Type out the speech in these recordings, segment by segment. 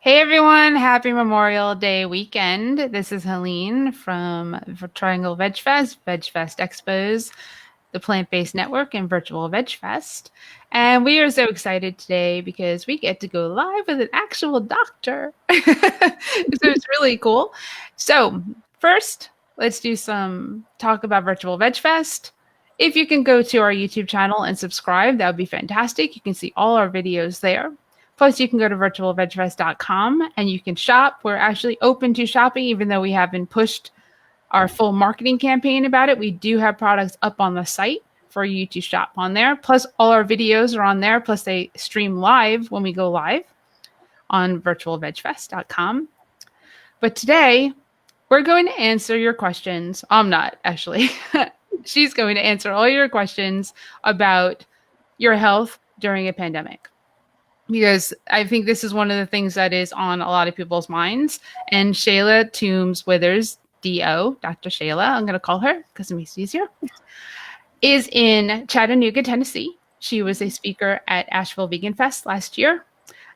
Hey everyone, happy Memorial Day weekend. This is Helene from Triangle Vegfest, Vegfest Expos, the plant-based network, and Virtual Vegfest. And we are so excited today because we get to go live with an actual doctor. So it's really cool. So, first, let's do some talk about Virtual Vegfest. If you can go to our YouTube channel and subscribe, that would be fantastic. You can see all our videos there. Plus, you can go to virtualvegfest.com and you can shop. We're actually open to shopping, even though we haven't pushed our full marketing campaign about it. We do have products up on the site for you to shop on there. Plus, all our videos are on there. Plus, they stream live when we go live on virtualvegfest.com. But today, we're going to answer your questions. I'm not, actually. She's going to answer all your questions about your health during a pandemic, because I think this is one of the things that is on a lot of people's minds. And Shayla Toombs Withers, DO, Dr. Shayla, I'm going to call her because it makes it easier, is in Chattanooga, Tennessee. She was a speaker at Asheville Vegan Fest last year.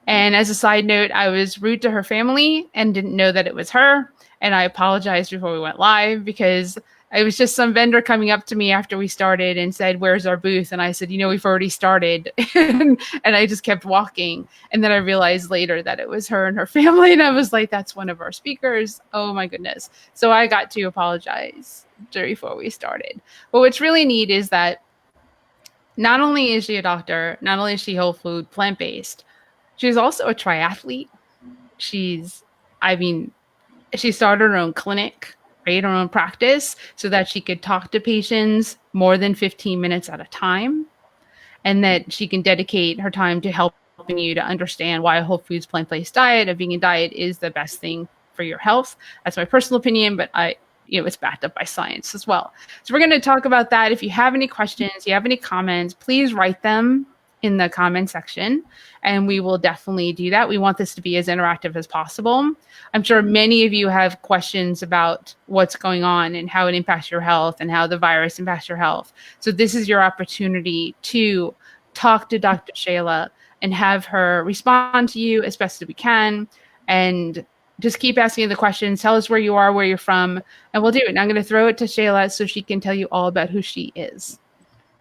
And as a side note, I was rude to her family and didn't know that it was her. And I apologized before we went live because it was just some vendor coming up to me after we started and said, "Where's our booth?" And I said, "We've already started." And I just kept walking. And then I realized later that it was her and her family. And I was like, that's one of our speakers. Oh my goodness. So I got to apologize before we started. But what's really neat is that not only is she a doctor, not only is she whole food, plant-based, she's also a triathlete. She started her own clinic, right, her own practice, so that she could talk to patients more than 15 minutes at a time, and that she can dedicate her time to helping you to understand why a whole foods, plant-based diet, a vegan diet is the best thing for your health. That's my personal opinion, but it's backed up by science as well. So we're going to talk about that. If you have any questions, you have any comments, please write them in the comment section, and we will definitely do that. We want this to be as interactive as possible. I'm sure many of you have questions about what's going on and how it impacts your health and how the virus impacts your health. So this is your opportunity to talk to Dr. Shayla and have her respond to you as best as we can. And just keep asking the questions. Tell us where you are, where you're from, and we'll do it. And I'm going to throw it to Shayla so she can tell you all about who she is.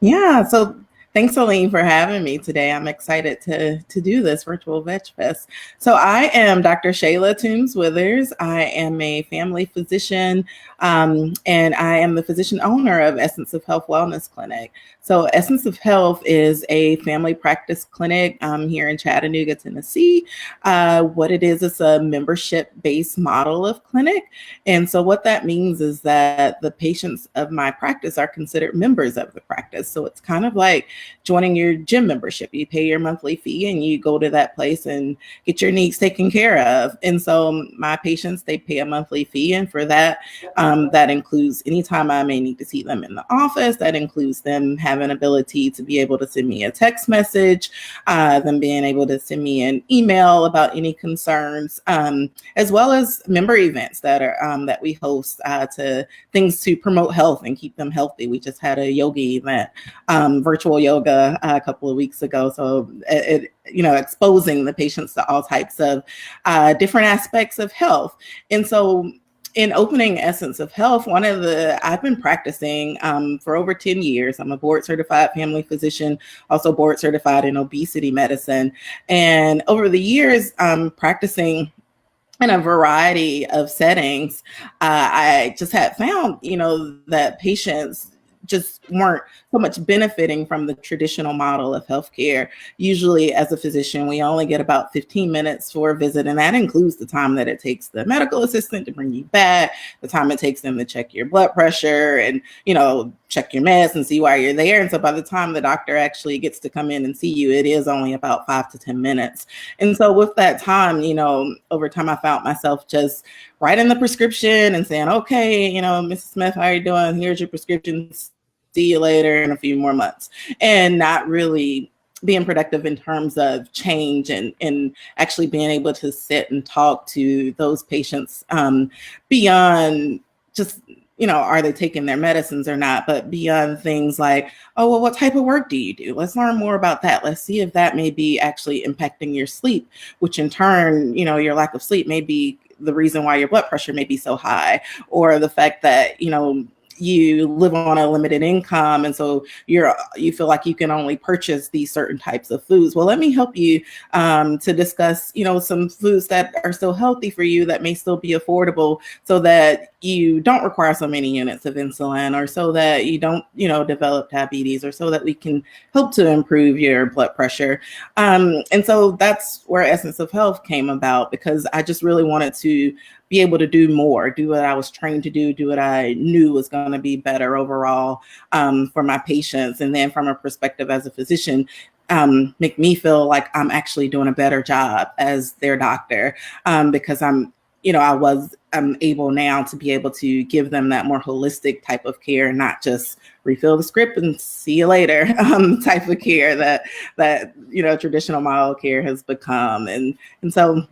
Yeah, so thanks, Celine, for having me today. I'm excited to do this Virtual Veg Fest. So I am Dr. Shayla Toombs Withers. I am a family physician, and I am the physician owner of Essence of Health Wellness Clinic. So Essence of Health is a family practice clinic here in Chattanooga, Tennessee. What it is a membership-based model of clinic. And so what that means is that the patients of my practice are considered members of the practice. So it's kind of like joining your gym membership. You pay your monthly fee and you go to that place and get your needs taken care of. And so my patients, they pay a monthly fee. And for that, that includes anytime I may need to see them in the office. That includes them having ability to be able to send me a text message, them being able to send me an email about any concerns, as well as member events that are that we host to things to promote health and keep them healthy. We just had a yoga event, virtual yoga a couple of weeks ago. So exposing the patients to all types of different aspects of health. And so in opening Essence of Health, I've been practicing for over 10 years. I'm a board certified family physician, also board certified in obesity medicine. And over the years, practicing in a variety of settings, I just had found, that patients just weren't so much benefiting from the traditional model of healthcare. Usually as a physician, we only get about 15 minutes for a visit, and that includes the time that it takes the medical assistant to bring you back, the time it takes them to check your blood pressure and, check your meds and see why you're there. And so by the time the doctor actually gets to come in and see you, it is only about 5 to 10 minutes. And so with that time, over time, I found myself just writing the prescription and saying, okay, Mrs. Smith, how are you doing? Here's your prescription. See you later in a few more months, and not really being productive in terms of change and actually being able to sit and talk to those patients beyond just are they taking their medicines or not, but beyond things like, oh, well, what type of work do you do? Let's learn more about that. Let's see if that may be actually impacting your sleep, which in turn, your lack of sleep may be the reason why your blood pressure may be so high, or the fact that, you live on a limited income, and so you feel like you can only purchase these certain types of foods. Well, let me help you to discuss, some foods that are still healthy for you, that may still be affordable, so that you don't require so many units of insulin, or so that you don't, develop diabetes, or so that we can help to improve your blood pressure. And so that's where Essence of Health came about, because I just really wanted to be able to do more, do what I was trained to do what I knew was going to be better overall for my patients. And then from a perspective as a physician, make me feel like I'm actually doing a better job as their doctor, because I'm able now to be able to give them that more holistic type of care, not just refill the script and see you later type of care that traditional model care has become. And so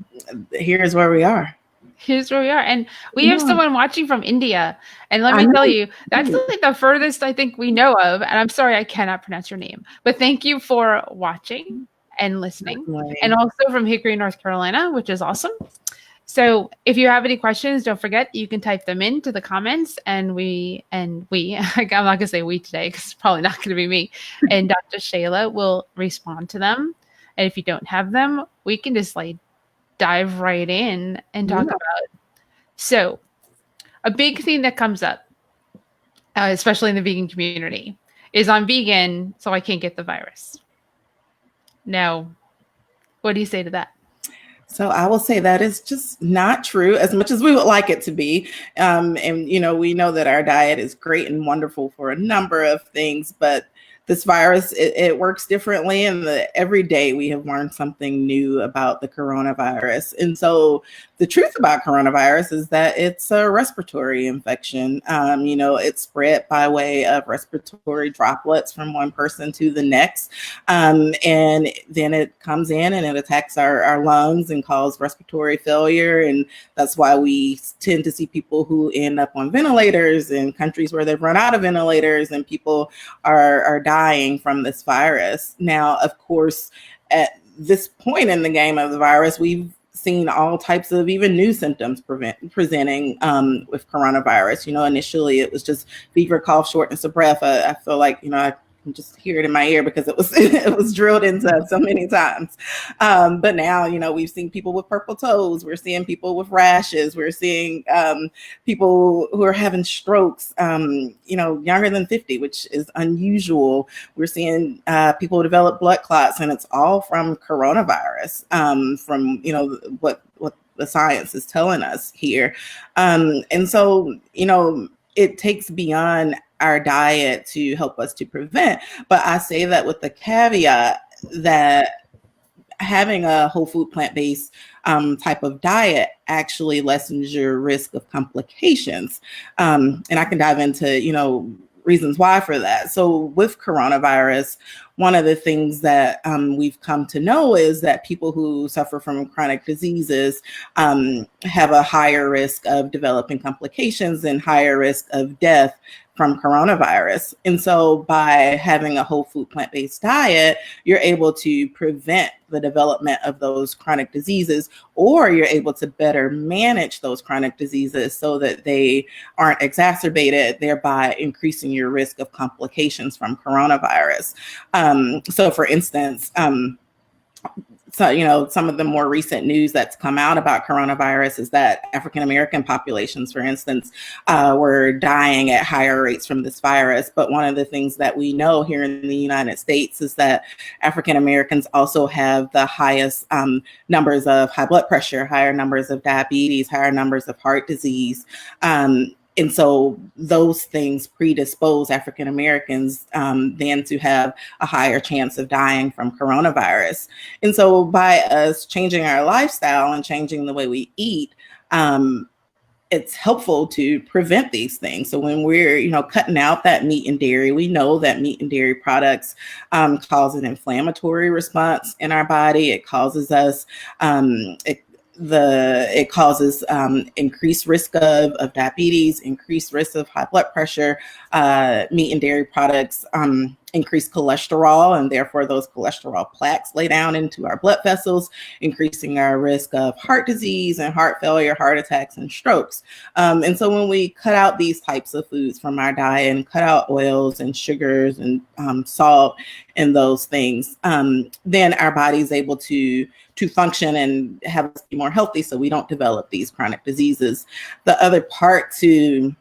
here's where we are. Here's where we are. And we have someone watching from India. And let me tell you, that's like the furthest I think we know of. And I'm sorry, I cannot pronounce your name. But thank you for watching and listening. Definitely. And also from Hickory, North Carolina, which is awesome. So if you have any questions, don't forget, you can type them into the comments, and I'm not going to say we today, because it's probably not going to be me, and Dr. Shayla will respond to them. And if you don't have them, we can just dive right in and talk about it. So a big thing that comes up, especially in the vegan community, is I'm vegan, so I can't get the virus. Now, what do you say to that? So I will say that is just not true, as much as we would like it to be. And, we know that our diet is great and wonderful for a number of things, but this virus, it works differently. And every day we have learned something new about the coronavirus. And so the truth about coronavirus is that it's a respiratory infection. It's spread by way of respiratory droplets from one person to the next. And then it comes in and it attacks our lungs and causes respiratory failure. And that's why we tend to see people who end up on ventilators in countries where they've run out of ventilators, and people are dying from this virus. Now, of course, at this point in the game of the virus, we've seen all types of even new symptoms presenting with coronavirus. Initially it was just fever, cough, shortness of breath. I feel like, I can just hear it in my ear because it was drilled into so many times. But now, we've seen people with purple toes. We're seeing people with rashes. We're seeing people who are having strokes, younger than 50, which is unusual. We're seeing people develop blood clots, and it's all from coronavirus, from, what the science is telling us here. And so, it takes beyond our diet to help us to prevent. But I say that with the caveat that having a whole food plant-based type of diet actually lessens your risk of complications. And I can dive into, reasons why for that. So with coronavirus, one of the things that we've come to know is that people who suffer from chronic diseases have a higher risk of developing complications and higher risk of death from coronavirus. And so by having a whole food plant-based diet, you're able to prevent the development of those chronic diseases, or you're able to better manage those chronic diseases so that they aren't exacerbated, thereby increasing your risk of complications from coronavirus. So for instance, so, some of the more recent news that's come out about coronavirus is that African-American populations, for instance, were dying at higher rates from this virus. But one of the things that we know here in the United States is that African-Americans also have the highest numbers of high blood pressure, higher numbers of diabetes, higher numbers of heart disease. And so those things predispose African Americans then to have a higher chance of dying from coronavirus. And so by us changing our lifestyle and changing the way we eat, it's helpful to prevent these things. So when we're, cutting out that meat and dairy, we know that meat and dairy products cause an inflammatory response in our body. It causes us, it causes increased risk of diabetes, increased risk of high blood pressure. Meat and dairy products increase cholesterol, and therefore those cholesterol plaques lay down into our blood vessels, increasing our risk of heart disease and heart failure, heart attacks, and strokes. And so when we cut out these types of foods from our diet and cut out oils and sugars and salt and those things, then our body is able to function and have us be more healthy so we don't develop these chronic diseases. The other part to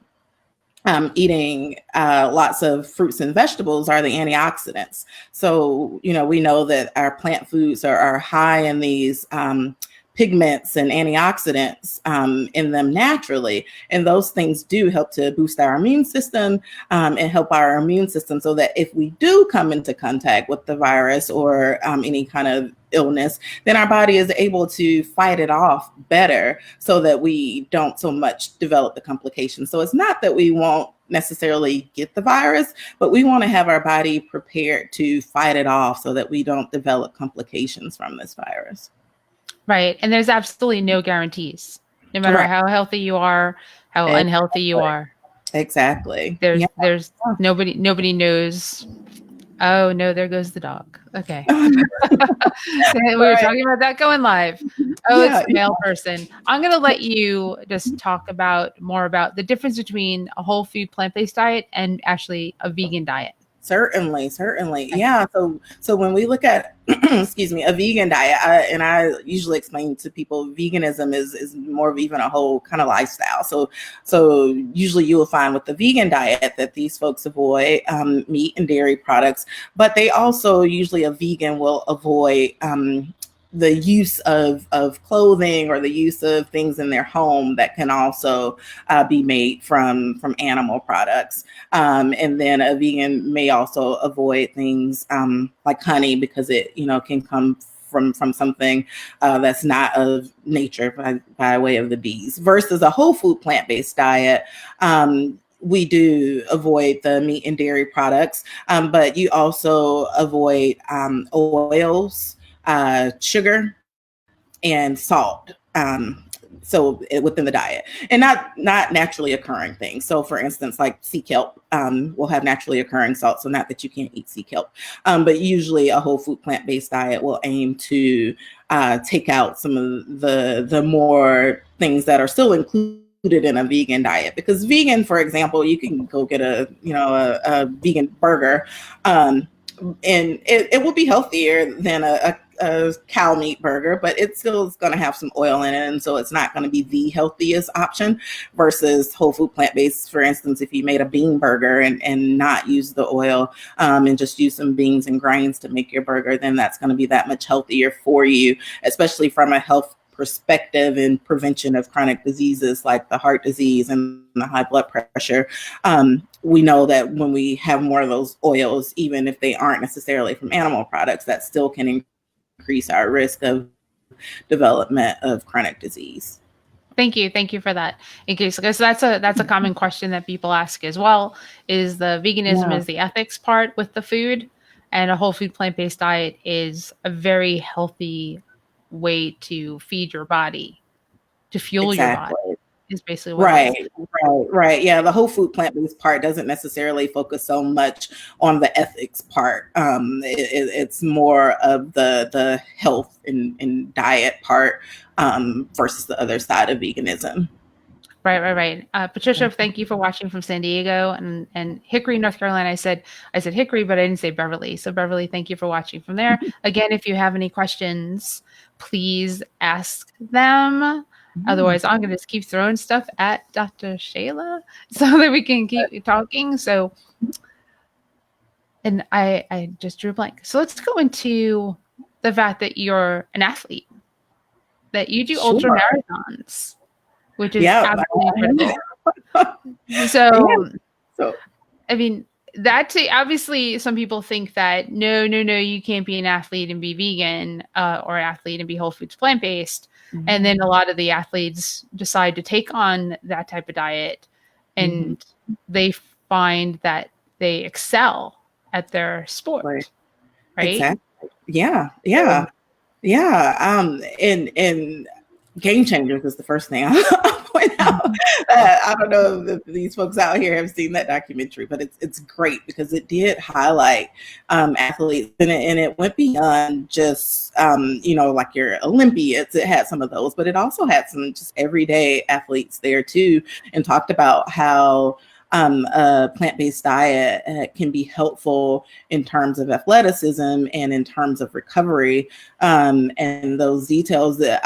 eating lots of fruits and vegetables are the antioxidants. So, we know that our plant foods are high in these pigments and antioxidants in them naturally. And those things do help to boost our immune system and help our immune system so that if we do come into contact with the virus or any kind of illness, then our body is able to fight it off better so that we don't so much develop the complications. So it's not that we won't necessarily get the virus, but we want to have our body prepared to fight it off so that we don't develop complications from this virus. Right. And there's absolutely no guarantees, no matter how healthy you are, how unhealthy you are. Exactly. There's nobody knows. Oh no, there goes the dog. Okay. We were talking about that going live. Oh, it's a male person. I'm going to let you just talk more about the difference between a whole food plant-based diet and actually a vegan diet. Certainly. Yeah. So when we look at, excuse me, a vegan diet, I usually explain to people, veganism is more of even a whole kind of lifestyle. So usually you will find with the vegan diet that these folks avoid meat and dairy products, but they also usually a vegan will avoid the use of clothing or the use of things in their home that can also be made from animal products. And then a vegan may also avoid things like honey because it, can come from something that's not of nature by way of the bees versus a whole food plant-based diet. We do avoid the meat and dairy products, but you also avoid oils, sugar, and salt. So within the diet, and not naturally occurring things. So for instance, like sea kelp will have naturally occurring salt. So not that you can't eat sea kelp, but usually a whole food plant-based diet will aim to take out some of the more things that are still included in a vegan diet. Because vegan, for example, you can go get a vegan burger, and it will be healthier than a cow meat burger, but it still is going to have some oil in it. And so it's not going to be the healthiest option versus whole food plant-based. For instance, if you made a bean burger and not use the oil and just use some beans and grains to make your burger, then that's going to be that much healthier for you, especially from a health perspective and prevention of chronic diseases like the heart disease and the high blood pressure. We know that when we have more of those oils, even if they aren't necessarily from animal products, that still can increase our risk of development of chronic disease. Thank you for that. In case, because that's a common question that people ask as well, is the veganism is the ethics part with the food, and a whole food plant-based diet is a very healthy way to feed your body, to fuel your body, is basically what right. Yeah, the whole food plant-based part doesn't necessarily focus so much on the ethics part. It's more of the health and diet part versus the other side of veganism. Right. Patricia, thank you for watching from San Diego and Hickory, North Carolina. I said Hickory, but I didn't say Beverly. So Beverly, thank you for watching from there. Again, if you have any questions, please ask them. Otherwise, I'm going to just keep throwing stuff at Dr. Shayla so that we can keep talking. So, and I just drew a blank. So let's go into the fact that you're an athlete, that you do ultra marathons, which is absolutely critical. So, I mean, that's obviously some people think that no, you can't be an athlete and be vegan or athlete and be whole foods plant-based. Mm-hmm. And then a lot of the athletes decide to take on that type of diet and they find that they excel at their sport. Right? Exactly. Yeah. And game changers is the first thing I'll point out. I don't know if these folks out here have seen that documentary, but it's great because it did highlight athletes, and it went beyond just like your Olympians. It had some of those, but it also had some just everyday athletes there too, and talked about how a plant-based diet can be helpful in terms of athleticism and in terms of recovery, and those details that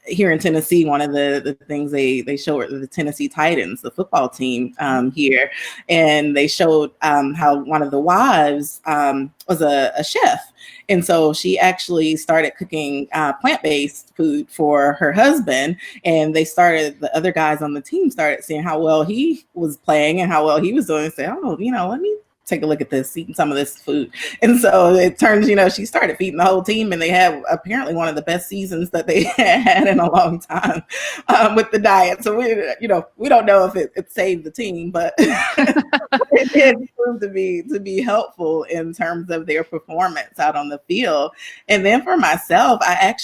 here in Tennessee, one of the things they showed the Tennessee Titans, the football team here, and they showed how one of the wives was a chef. And so she actually started cooking plant-based food for her husband. And the other guys on the team started seeing how well he was playing and how well he was doing and say, oh, let me take a look at this, eating some of this food. And so it turns, she started feeding the whole team, and they had apparently one of the best seasons that they had in a long time with the diet. So we don't know if it saved the team, but it did prove to be helpful in terms of their performance out on the field. And then for myself, I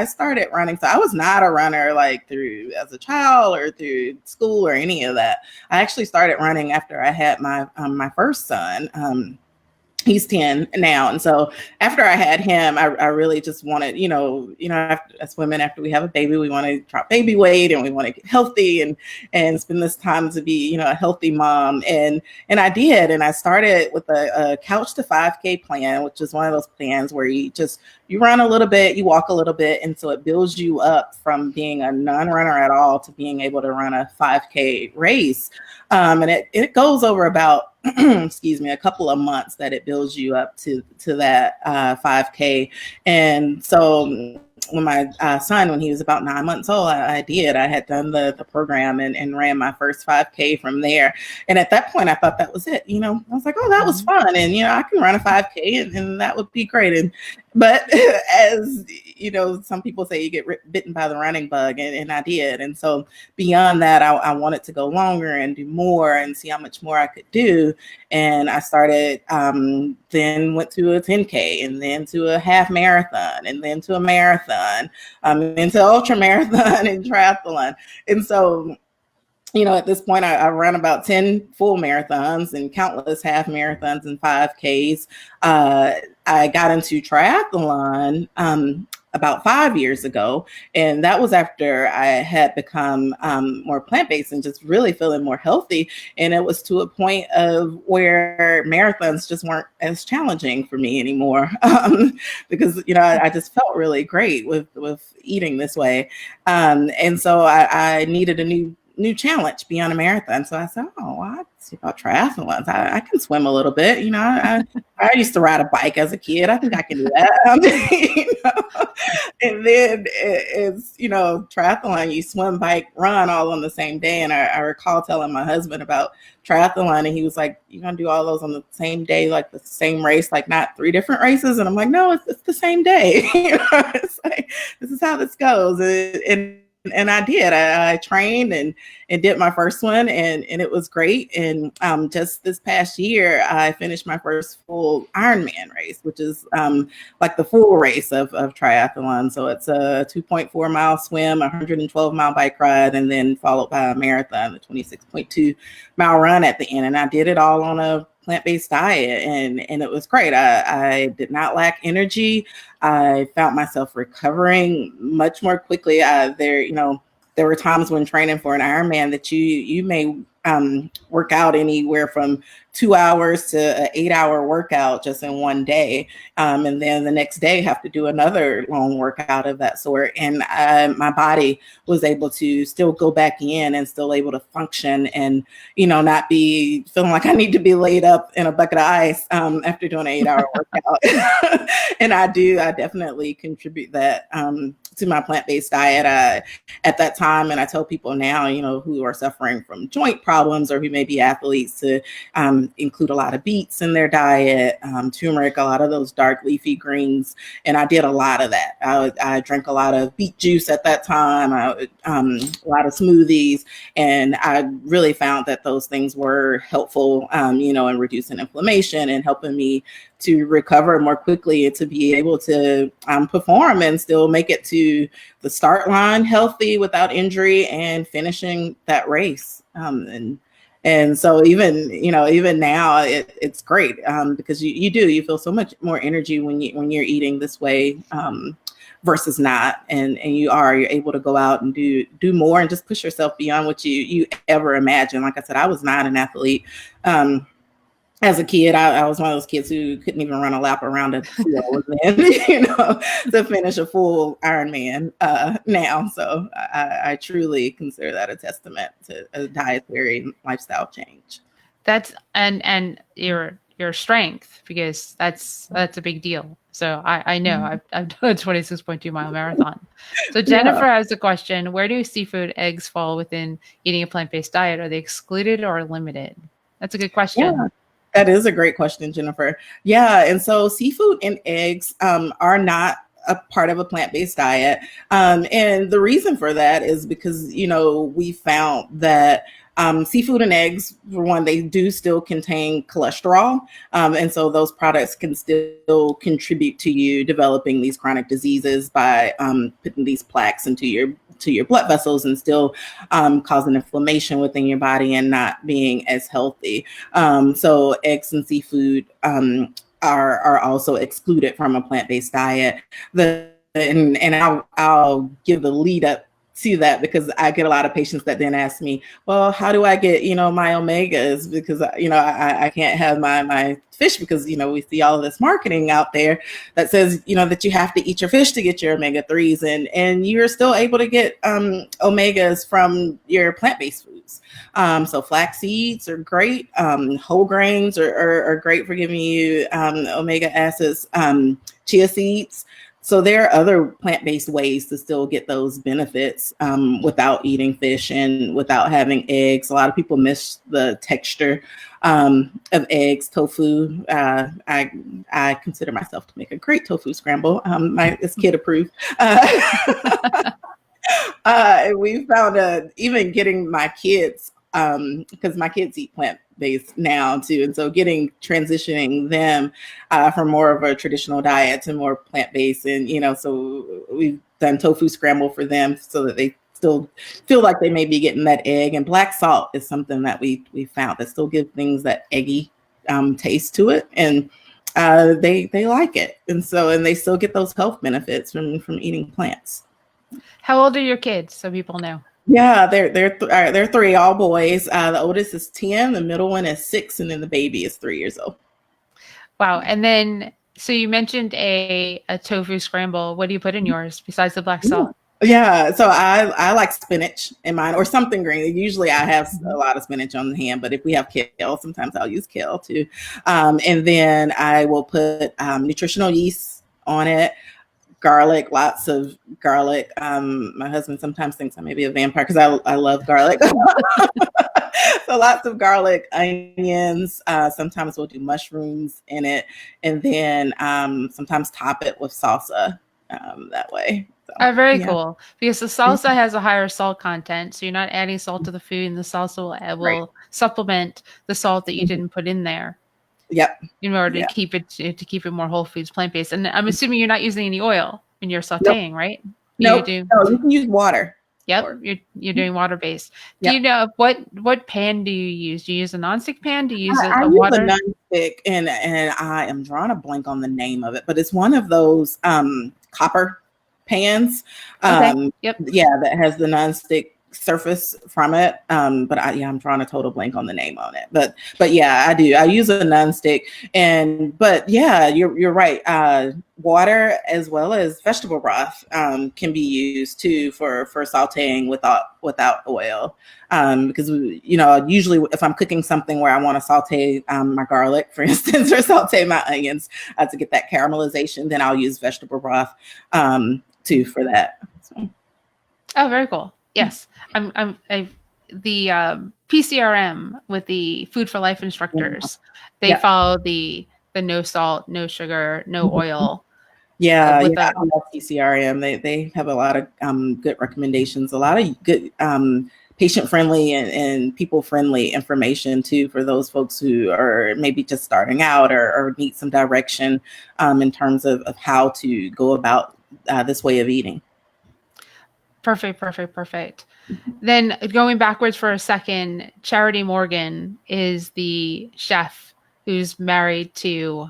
started running. So I was not a runner like through as a child or through school or any of that. I actually started running after I had my first son. He's 10 now. And so after I had him, I really just wanted, as women, after we have a baby, we want to drop baby weight and we want to get healthy and spend this time to be, a healthy mom. And I did. And I started with a couch to 5K plan, which is one of those plans where you run a little bit, you walk a little bit. And so it builds you up from being a non-runner at all to being able to run a 5K race. And it goes over about, a couple of months that it builds you up to that 5K. And so when my son, when he was about 9 months old, I had done the program and ran my first 5K from there. And at that point, I thought that was it. I was like, oh, that was fun. And, I can run a 5K and that would be great. But as some people say, you get bitten by the running bug, and I did. And so beyond that, I wanted to go longer and do more and see how much more I could do. And I started, then went to a 10K, and then to a half marathon, and then to a marathon, into ultra marathon and triathlon. And so at this point, I run about 10 full marathons and countless half marathons and 5Ks. I got into triathlon about 5 years ago, and that was after I had become more plant-based and just really feeling more healthy. And it was to a point of where marathons just weren't as challenging for me anymore, because I just felt really great with eating this way, and so I needed a new challenge beyond a marathon. So I said, oh, well, I see about triathlons. I can swim a little bit. I used to ride a bike as a kid. I think I can do that. And then it's, triathlon, you swim, bike, run all on the same day. And I recall telling my husband about triathlon, and he was like, you're going to do all those on the same day, like the same race, like not 3 different races? And I'm like, no, it's the same day. It's like, this is how this goes. And I did. I trained and did my first one, and it was great. And just this past year, I finished my first full Ironman race, which is like the full race of triathlon. So it's a 2.4 mile swim, 112 mile bike ride, and then followed by a marathon, the 26.2 mile run at the end. And I did it all on a plant-based diet, and it was great. I did not lack energy. I found myself recovering much more quickly. There were times when training for an Ironman that you may work out anywhere from 2 hours to an 8-hour workout just in one day. And then the next day have to do another long workout of that sort. And my body was able to still go back in and still able to function and, not be feeling like I need to be laid up in a bucket of ice after doing an 8-hour workout. And I definitely contribute that to my plant-based diet at that time. And I tell people now, who are suffering from joint problems problems or who may be athletes to include a lot of beets in their diet, turmeric, a lot of those dark leafy greens. And I did a lot of that. I drank a lot of beet juice at that time, a lot of smoothies. And I really found that those things were helpful, in reducing inflammation and helping me to recover more quickly and to be able to perform and still make it to the start line healthy without injury and finishing that race. And so even now it's great because you feel so much more energy when you're eating this way versus not, and you're able to go out and do more and just push yourself beyond what you ever imagined. Like I said, I was not an athlete. As a kid, I was one of those kids who couldn't even run a lap around a pool, and then, to finish a full Ironman now. So I truly consider that a testament to a dietary lifestyle change. That's and your strength, because that's a big deal. So I know I've done a 26.2 mile marathon. So Jennifer has a question: where do seafood, eggs fall within eating a plant-based diet? Are they excluded or limited? That's a good question. Yeah. That is a great question, Jennifer. Yeah, and so seafood and eggs are not a part of a plant-based diet. And the reason for that is because, we found that seafood and eggs, for one, they do still contain cholesterol. And so those products can still contribute to you developing these chronic diseases by putting these plaques into your blood vessels and still causing inflammation within your body and not being as healthy. So eggs and seafood are also excluded from a plant-based diet. And I'll give the lead up to that because I get a lot of patients that then ask me, well, how do I get, my omegas? Because, I can't have my fish because, we see all of this marketing out there that says, that you have to eat your fish to get your omega-3s, and you're still able to get omegas from your plant-based foods. So flax seeds are great. Whole grains are great for giving you omega acids, chia seeds. So there are other plant-based ways to still get those benefits without eating fish and without having eggs. A lot of people miss the texture of eggs. Tofu, I consider myself to make a great tofu scramble. It's kid approved. We found even getting my kids, because my kids eat plant-based now too, and so transitioning them from more of a traditional diet to more plant-based, and so we've done tofu scramble for them so that they still feel like they may be getting that egg. And black salt is something that we found that still gives things that eggy taste to it, and they like it, and they still get those health benefits from eating plants. How old are your kids, so people know? Yeah, they're three, all boys. The oldest is 10, the middle one is 6, and then the baby is 3 years old. Wow. And then, so you mentioned a tofu scramble. What do you put in yours besides the black salt? Yeah, so I like spinach in mine, or something green. Usually I have a lot of spinach on hand, but if we have kale, sometimes I'll use kale too. And then I will put nutritional yeast on it. Garlic, lots of garlic. My husband sometimes thinks I may be a vampire because I love garlic. So lots of garlic, onions. Sometimes we'll do mushrooms in it, and then sometimes top it with salsa that way. So, very cool. Because the salsa has a higher salt content, so you're not adding salt to the food, and the salsa will supplement the salt that you didn't put in there. Yep. In order to keep it more whole foods, plant-based. And I'm assuming you're not using any oil when you're sauteing, right? No, you can use water. Yep, you're doing water-based. Do you know what pan do you use? Do you use a nonstick pan? Do you use I a water? use a nonstick, and I am drawing a blank on the name of it, but it's one of those copper pans. Okay. Yep. Yeah, that has the nonstick surface from it. But I'm drawing a total blank on the name on it. But yeah, I do. I use a nonstick, but yeah, you're right. Water as well as vegetable broth can be used too for sauteing without oil. Because usually if I'm cooking something where I want to saute my garlic, for instance, or saute my onions to get that caramelization, then I'll use vegetable broth too for that. So. Oh, very cool. Yes, PCRM with the Food for Life instructors. They follow the no salt, no sugar, no oil. Yeah, I love PCRM. They have a lot of good recommendations, a lot of good patient friendly and people friendly information too for those folks who are maybe just starting out or need some direction in terms of how to go about this way of eating. Perfect. Then going backwards for a second, Charity Morgan is the chef who's married to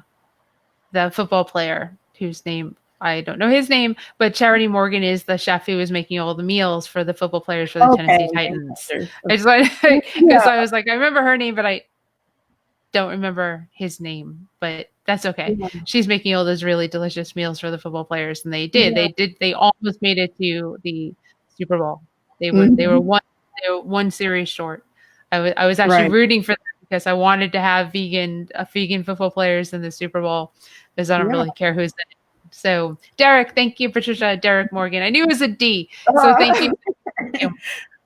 the football player whose name I don't know his name, but Charity Morgan is the chef who was making all the meals for the football players for the Tennessee Titans. I just wanted because I was like, I remember her name, but I don't remember his name, but that's okay. Yeah. She's making all those really delicious meals for the football players, and they almost made it to the Super Bowl. They were one series short. I was actually rooting for them because I wanted to have vegan football players in the Super Bowl because I don't really care who's in it. So Derek, thank you, Patricia. Derek Morgan. I knew it was a D, so thank you.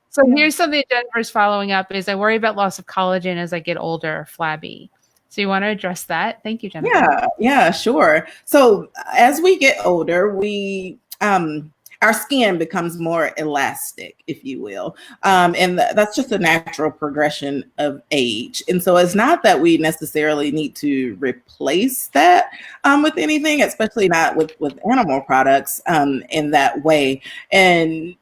So here's something Jennifer's following up is I worry about loss of collagen as I get older, flabby. So you want to address that? Thank you, Jennifer. Yeah, sure. So as we get older, our skin becomes more elastic, if you will. And that's just a natural progression of age. And so it's not that we necessarily need to replace that with anything, especially not with animal products in that way. And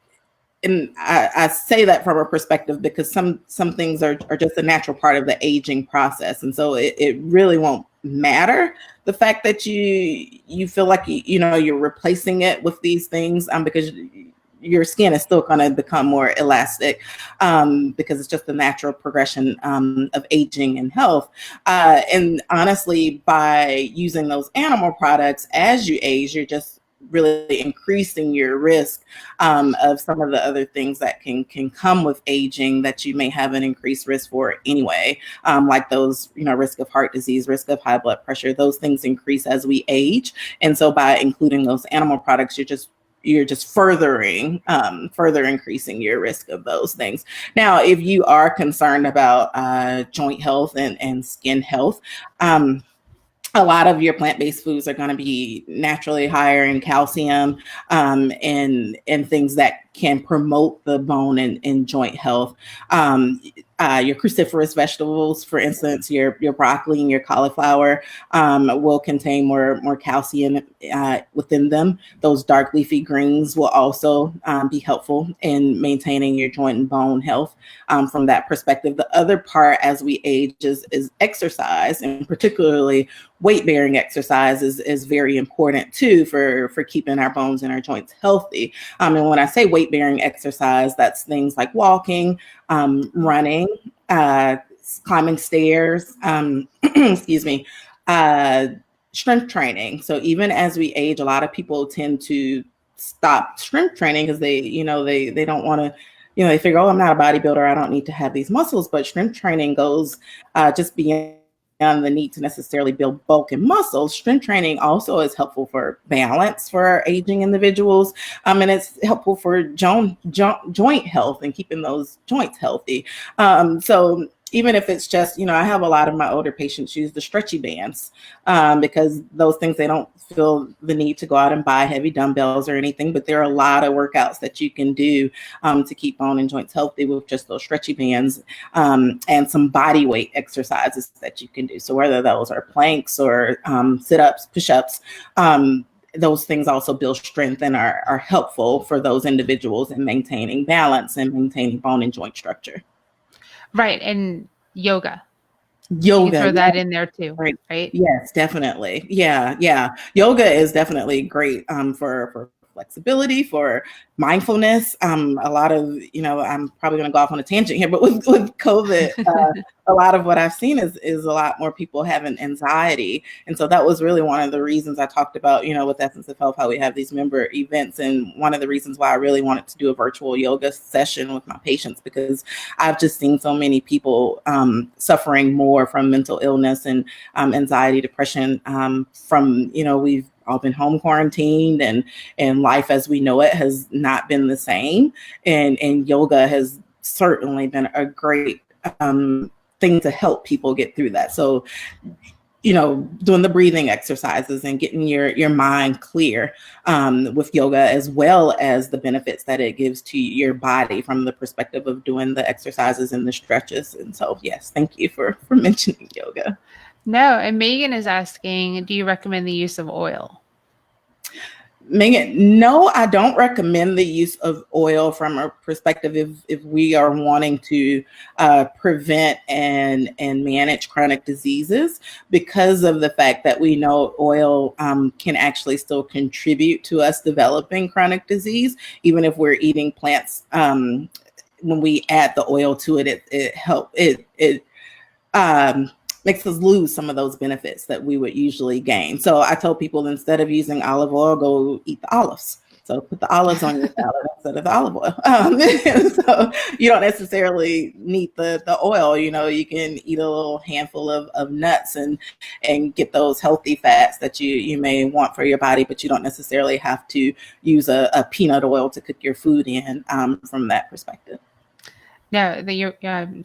I say that from a perspective because some things are just a natural part of the aging process. And so it really won't matter the fact that you feel like you're replacing it with these things because your skin is still going to become more elastic because it's just the natural progression of aging and health. And honestly, by using those animal products as you age, you're just really increasing your risk of some of the other things that can come with aging that you may have an increased risk for anyway, like those, risk of heart disease, risk of high blood pressure. Those things increase as we age. And so by including those animal products, you're just further increasing your risk of those things. Now, if you are concerned about joint health and skin health, a lot of your plant-based foods are going to be naturally higher in calcium and things that can promote the bone and joint health. Your cruciferous vegetables, for instance, your broccoli and your cauliflower will contain more calcium within them. Those dark leafy greens will also be helpful in maintaining your joint and bone health from that perspective. The other part as we age is exercise, and particularly weight-bearing exercise is very important too for keeping our bones and our joints healthy. And when I say weight-bearing exercise, that's things like walking, running, climbing stairs, excuse me, strength training. So even as we age, a lot of people tend to stop strength training because they don't want to, they figure, oh, I'm not a bodybuilder, I don't need to have these muscles. But strength training goes just beyond the need to necessarily build bulk and muscle. Strength training also is helpful for balance for our aging individuals. And it's helpful for joint health and keeping those joints healthy. So even if it's just, I have a lot of my older patients use the stretchy bands because those things, they don't feel the need to go out and buy heavy dumbbells or anything, but there are a lot of workouts that you can do to keep bone and joints healthy with just those stretchy bands and some body weight exercises that you can do. So whether those are planks or sit-ups, push-ups, those things also build strength and are helpful for those individuals in maintaining balance and maintaining bone and joint structure. Right. And yoga. You throw that in there too, right? Yes, definitely. Yeah. Yoga is definitely great for flexibility, for mindfulness. A lot of, I'm probably going to go off on a tangent here, but with COVID, a lot of what I've seen is a lot more people having anxiety. And so that was really one of the reasons I talked about, with Essence of Health, how we have these member events. And one of the reasons why I really wanted to do a virtual yoga session with my patients, because I've just seen so many people suffering more from mental illness and anxiety, depression from, we've all been home quarantined and life as we know it has not been the same. And yoga has certainly been a great thing to help people get through that. So, doing the breathing exercises and getting your mind clear with yoga, as well as the benefits that it gives to your body from the perspective of doing the exercises and the stretches. And so, yes, thank you for mentioning yoga. No, and Megan is asking, do you recommend the use of oil? Megan, no, I don't recommend the use of oil from a perspective if we are wanting to prevent and manage chronic diseases, because of the fact that we know oil can actually still contribute to us developing chronic disease, even if we're eating plants. When we add the oil to it, it makes us lose some of those benefits that we would usually gain. So I tell people, instead of using olive oil, go eat the olives. So put the olives on your salad instead of the olive oil. So you don't necessarily need the oil. You can eat a little handful of nuts and get those healthy fats that you may want for your body, but you don't necessarily have to use a peanut oil to cook your food in from that perspective. No,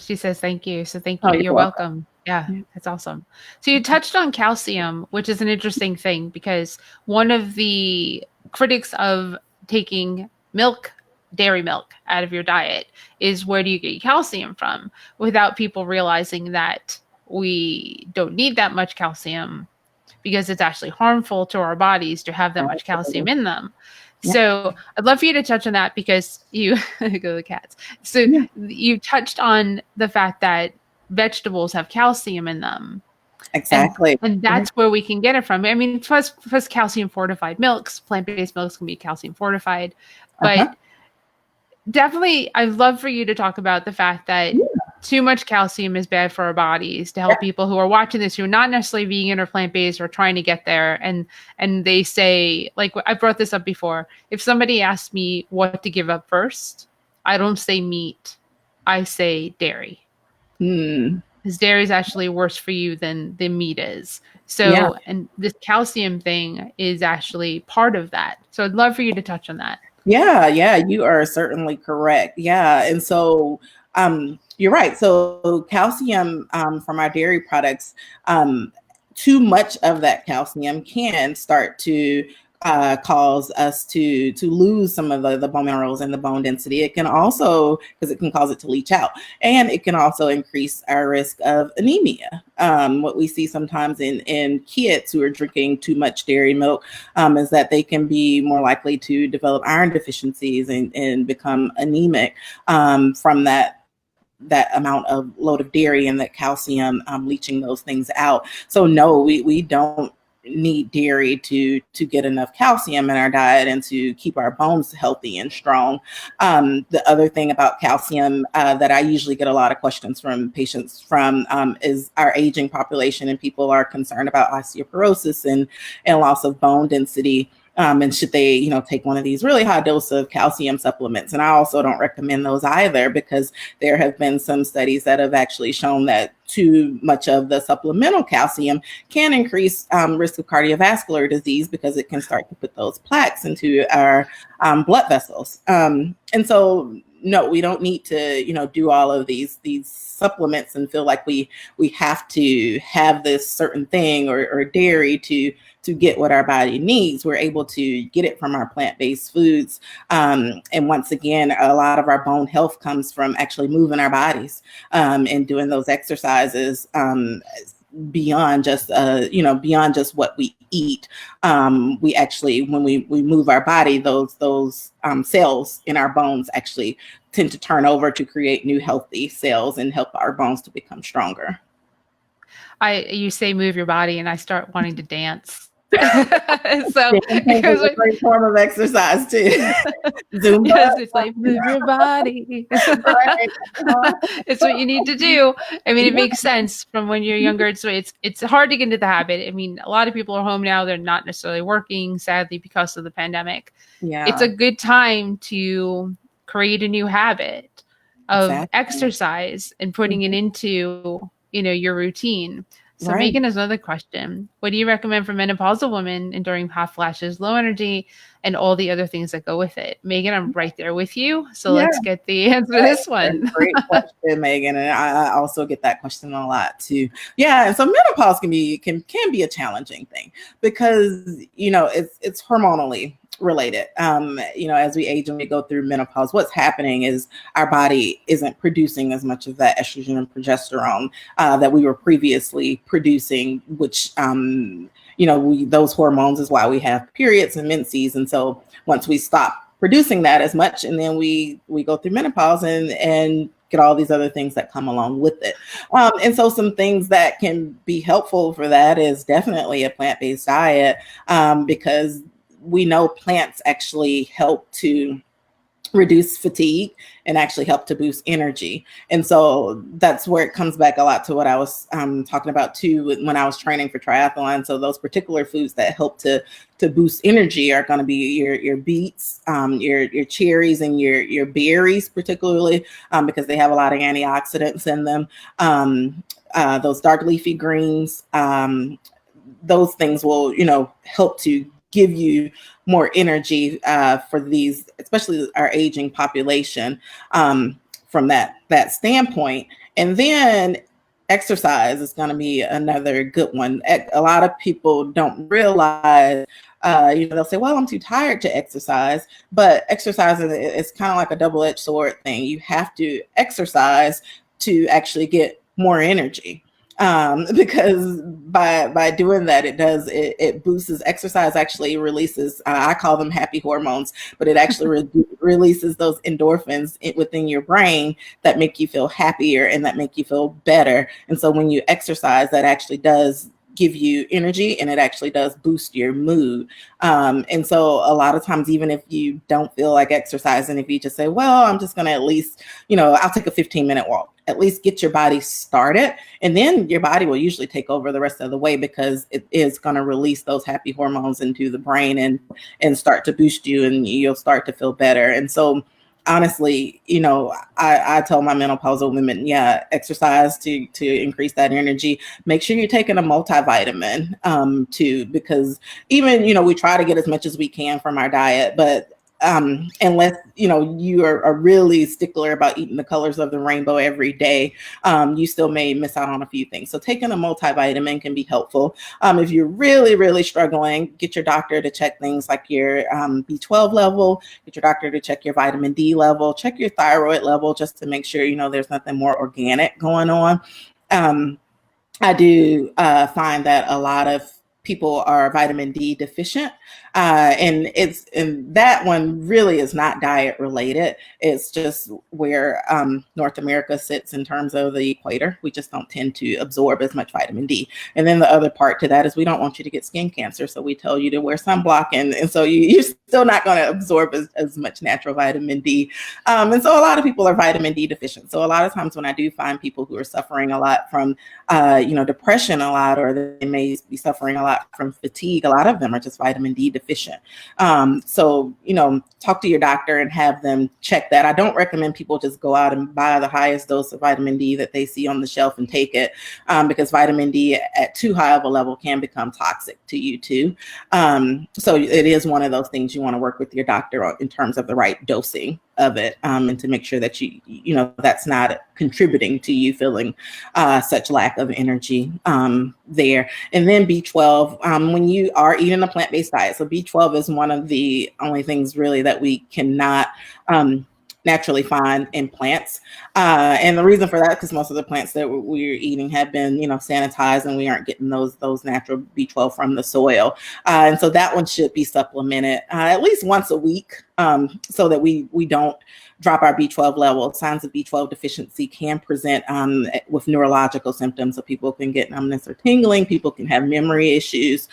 she says thank you. So thank you. Oh, you're welcome. Yeah, that's awesome. So you touched on calcium, which is an interesting thing, because one of the critics of taking dairy milk out of your diet is, where do you get calcium from? Without people realizing that we don't need that much calcium, because it's actually harmful to our bodies to have that much calcium in them. So I'd love for you to touch on that, because you go the cats. So you touched on the fact that vegetables have calcium in them. Exactly. And that's where we can get it from. I mean, plus calcium fortified milks, plant-based milks can be calcium fortified, but definitely I'd love for you to talk about the fact that too much calcium is bad for our bodies, to help people who are watching this, who are not necessarily vegan or plant-based or trying to get there. And they say, like, I brought this up before, if somebody asks me what to give up first, I don't say meat, I say dairy. Because dairy is actually worse for you than meat is. So, and this calcium thing is actually part of that. So I'd love for you to touch on that. Yeah, you are certainly correct. Yeah. And so you're right. So calcium from our dairy products, too much of that calcium can start to cause us to lose some of the bone minerals and the bone density. It can also, because it can cause it to leach out, and it can also increase our risk of anemia. What we see sometimes in kids who are drinking too much dairy milk is that they can be more likely to develop iron deficiencies and become anemic from that amount of load of dairy and that calcium leaching those things out. So no, we don't need dairy to get enough calcium in our diet and to keep our bones healthy and strong. The other thing about calcium that I usually get a lot of questions from patients from is our aging population, and people are concerned about osteoporosis and loss of bone density. And should they, take one of these really high dose of calcium supplements? And I also don't recommend those either, because there have been some studies that have actually shown that too much of the supplemental calcium can increase risk of cardiovascular disease, because it can start to put those plaques into our blood vessels. And so, no, we don't need to, do all of these supplements and feel like we have to have this certain thing or dairy to get what our body needs. We're able to get it from our plant-based foods. And once again, a lot of our bone health comes from actually moving our bodies and doing those exercises beyond just what we eat. We actually, when we move our body, those cells in our bones actually tend to turn over to create new healthy cells and help our bones to become stronger. You say move your body, and I start wanting to dance. So it's a great form of exercise too. Zumba. Yes, it's like move your body. Right. It's what you need to do. I mean, it makes sense from when you're younger. It's hard to get into the habit. I mean, a lot of people are home now. They're not necessarily working, sadly, because of the pandemic. Yeah. It's a good time to create a new habit of exercise and putting it into, your routine. So Right. Megan has another question. What do you recommend for menopausal women enduring hot flashes, low energy, and all the other things that go with it? Megan, I'm right there with you. So Yeah. let's get the answer to Right. this one. Great question, Megan. And I also get that question a lot too. Yeah, and so menopause can be a challenging thing because it's hormonally related. As we age and we go through menopause, what's happening is our body isn't producing as much of that estrogen and progesterone that we were previously producing, which those hormones is why we have periods and menses. And so once we stop producing that as much, and then we go through menopause and get all these other things that come along with it. And so some things that can be helpful for that is definitely a plant-based diet, because we know plants actually help to reduce fatigue and actually help to boost energy. And so that's where it comes back a lot to what I was talking about too when I was training for triathlon. So those particular foods that help to boost energy are going to be your beets, your cherries, and your berries, particularly because they have a lot of antioxidants in them. Those dark leafy greens, those things will help to give you more energy for these, especially our aging population, from that standpoint. And then exercise is going to be another good one. A lot of people don't realize, they'll say, well, I'm too tired to exercise, but exercise is kind of like a double-edged sword thing. You have to exercise to actually get more energy. Because by doing that, it boosts. Exercise actually releases, I call them happy hormones, but it actually releases those endorphins within your brain that make you feel happier and that make you feel better. And so when you exercise, that actually does give you energy, and it actually does boost your mood. And so a lot of times, even if you don't feel like exercising, if you just say, well, I'm just going to at least, I'll take a 15-minute walk, at least get your body started. And then your body will usually take over the rest of the way because it is going to release those happy hormones into the brain and start to boost you, and you'll start to feel better. And so honestly, I tell my menopausal women, yeah, exercise to increase that energy. Make sure you're taking a multivitamin too, because even, we try to get as much as we can from our diet, but unless you are a really stickler about eating the colors of the rainbow every day, you still may miss out on a few things. So taking a multivitamin can be helpful. If you're really, really struggling, get your doctor to check things like your B12 level, get your doctor to check your vitamin D level, check your thyroid level, just to make sure there's nothing more organic going on. I do find that a lot of people are vitamin D deficient. And that one really is not diet related. It's just where North America sits in terms of the equator. We just don't tend to absorb as much vitamin D. And then the other part to that is we don't want you to get skin cancer. So we tell you to wear sunblock. And so you're still not going to absorb as much natural vitamin D. And so a lot of people are vitamin D deficient. So a lot of times when I do find people who are suffering a lot from depression a lot, or they may be suffering a lot from fatigue, a lot of them are just vitamin D deficient. So, talk to your doctor and have them check that. I don't recommend people just go out and buy the highest dose of vitamin D that they see on the shelf and take it, because vitamin D at too high of a level can become toxic to you too. So it is one of those things you want to work with your doctor on in terms of the right dosing of it, and to make sure that that's not contributing to you feeling such lack of energy there. And then B12, when you are eating a plant-based diet, so B12 is one of the only things really that we cannot naturally find in plants. And the reason for that, because most of the plants that we're eating have been, sanitized, and we aren't getting those natural B12 from the soil. And so that one should be supplemented at least once a week, so that we don't drop our B12 level. Signs of B12 deficiency can present with neurological symptoms. So people can get numbness or tingling. People can have memory issues.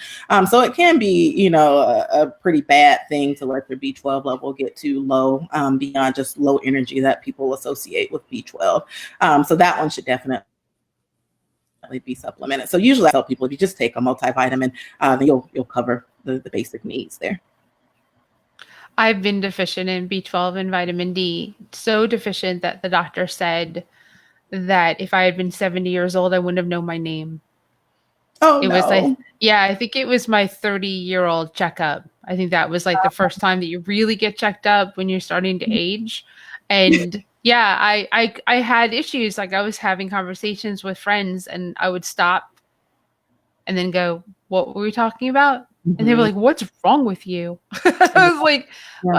So it can be, a pretty bad thing to let their B12 level get too low, beyond just low energy that people associate with B12. So that one should definitely be supplemented. So usually I tell people, if you just take a multivitamin, then you'll cover the basic needs there. I've been deficient in B12 and vitamin D, so deficient that the doctor said that if I had been 70 years old, I wouldn't have known my name. Oh It was like, no. yeah, I think it was my 30-year-old checkup. I think that was like the first time that you really get checked up when you're starting to age. And yeah, I had issues. Like I was having conversations with friends and I would stop and then go, "What were we talking about?" And they were Mhm. like, "What's wrong with you?" I was like, Yeah.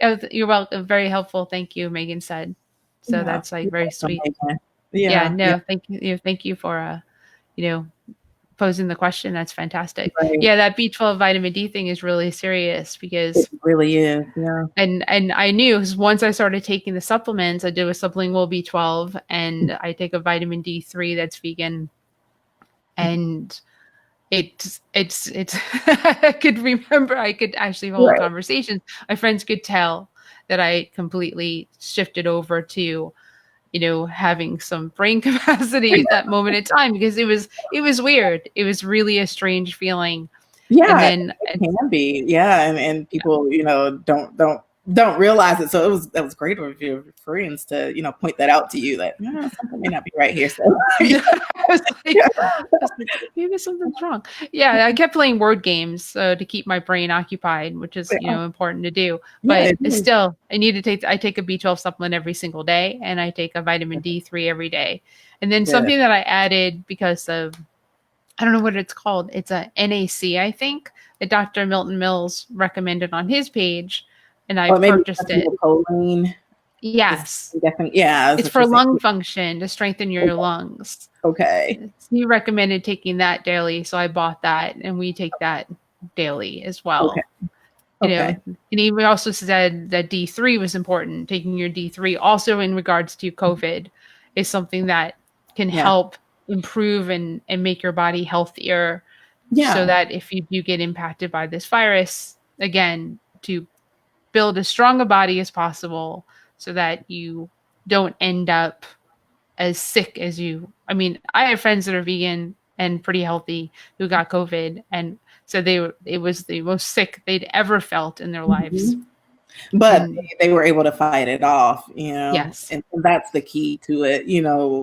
"Well, you're welcome. Very helpful. Thank you," Megan said. So Yeah. that's like You're very welcome, sweet. Megan. Yeah, Yeah. Yeah. no, thank you. Thank you for you know, posing the question. That's fantastic. Right. Yeah, that B12 vitamin D thing is really serious It because really is. Yeah. and I knew 'cause once I started taking the supplements, I do a sublingual B12 and I take a vitamin D3 that's vegan and it's I could remember I could actually hold Right. conversations. My friends could tell that I completely shifted over to having some brain capacity at that moment in time because it was weird. It was really a strange feeling. And Yeah, then it can be. Yeah, and people, don't realize it. So that was great of your friends to, point that out to you that something may not be right here. So yeah, I was like, yeah, I was like, maybe something's wrong. Yeah, I kept playing word games to keep my brain occupied, which is important to do. yeah, But it is. still, I take a B12 supplement every single day, and I take a vitamin D3 every day. And then Good. something that I added because of I don't know what it's called. It's a NAC, I think, that Dr. Milton Mills recommended on his page, and I Or maybe purchased it. choline is Yes, definitely, yeah, that's it's what you're for saying. lung function to strengthen your lungs. Okay. He recommended taking that daily, so I bought that, and we take that daily as Okay. well. Okay. And he also said that D3 was important. Taking your D3 also in regards to COVID is something that can Yeah. help improve and make your body healthier so Yeah. that if you do get impacted by this virus, again, to build as strong a body as possible so that you don't end up as sick as you. I mean, I have friends that are vegan and pretty healthy who got COVID and so it was the most sick they'd ever felt in their lives. Mhm. But And they were able to fight it off, yes. and that's the key to it,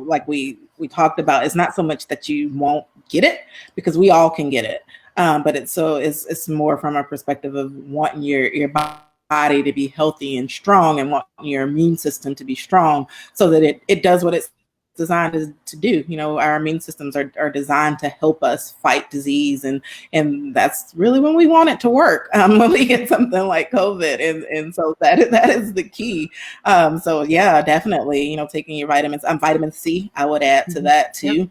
like we talked about. It's not so much that you won't get it because we all can get it. But it's more from a perspective of wanting your body to be healthy and strong and wanting your immune system to be strong so that it does what it's designed to do. Our immune systems are designed to help us fight disease, and that's really when we want it to work, when we get something like COVID, and so that is the key. So yeah, definitely, taking your vitamins, vitamin C, I would add to that Yep. too.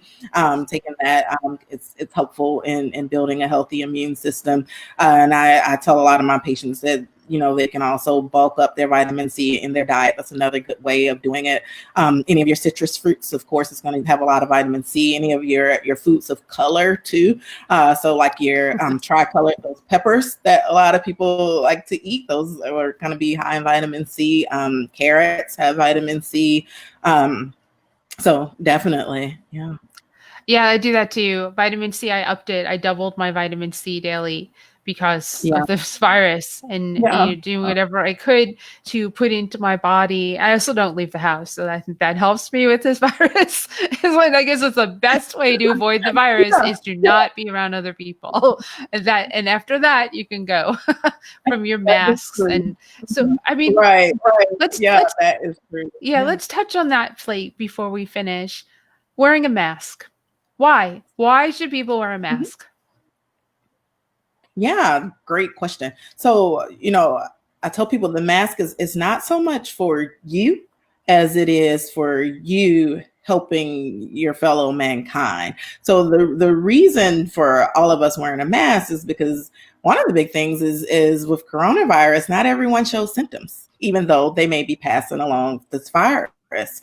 Taking that, it's helpful in building a healthy immune system. And I tell a lot of my patients that they can also bulk up their vitamin C in their diet. That's another good way of doing it. Any of your citrus fruits, of course, is going to have a lot of vitamin C. Any of your fruits of color too. So like your tricolor, those peppers that a lot of people like to eat, those are going to be high in vitamin C. Carrots have vitamin C. So definitely, yeah. Yeah, I do that too. Vitamin C, I upped it. I doubled my vitamin C daily because Yeah. of this virus and Yeah. doing whatever I could to put into my body. I also don't leave the house, so I think that helps me with this virus. It's like I guess it's the best way to avoid the virus Yeah. is to not be around other people. And after that you can go from your That is masks. true. And so I mean, Right. let's Yeah, let's that is true. yeah, Yeah. let's touch on that plate before we finish. Wearing a mask. Why? Why should people wear a Mhm. mask? Yeah, great question. So, I tell people the mask is not so much for you as it is for you helping your fellow mankind. So the reason for all of us wearing a mask is because one of the big things is with coronavirus, not everyone shows symptoms, even though they may be passing along this virus.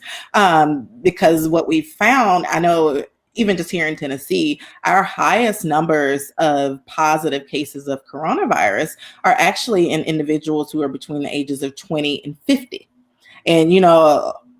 Because what we found, I know even just here in Tennessee, our highest numbers of positive cases of coronavirus are actually in individuals who are between the ages of 20 and 50. And,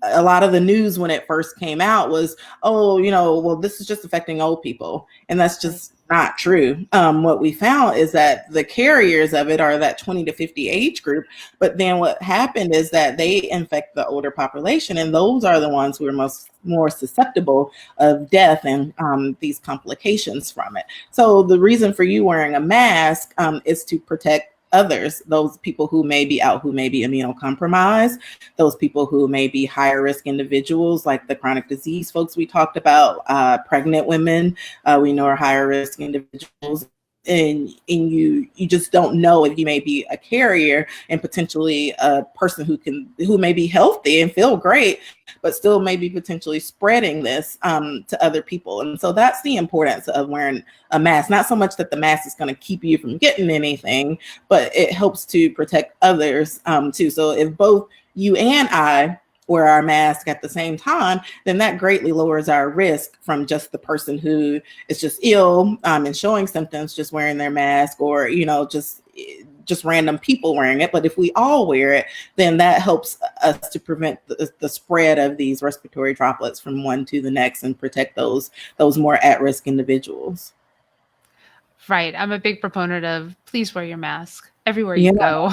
a lot of the news when it first came out was, oh, well, this is just affecting old people. And that's just not true. What we found is that the carriers of it are that 20 to 50 age group. But then what happened is that they infect the older population, and those are the ones who are more susceptible of death and these complications from it. So the reason for you wearing a mask is to protect others, those people who may be immunocompromised, those people who may be higher risk individuals, like the chronic disease folks we talked about, pregnant women, we know are higher risk individuals. And you just don't know if you may be a carrier and potentially a person who may be healthy and feel great, but still may be potentially spreading this to other people. And so that's the importance of wearing a mask. Not so much that the mask is going to keep you from getting anything, but it helps to protect others too. So if both you and I wear our mask at the same time, then that greatly lowers our risk from just the person who is just ill and showing symptoms just wearing their mask, or just random people wearing it. But if we all wear it, then that helps us to prevent the spread of these respiratory droplets from one to the next and protect those more at-risk individuals. Right. I'm a big proponent of please wear your mask everywhere you go,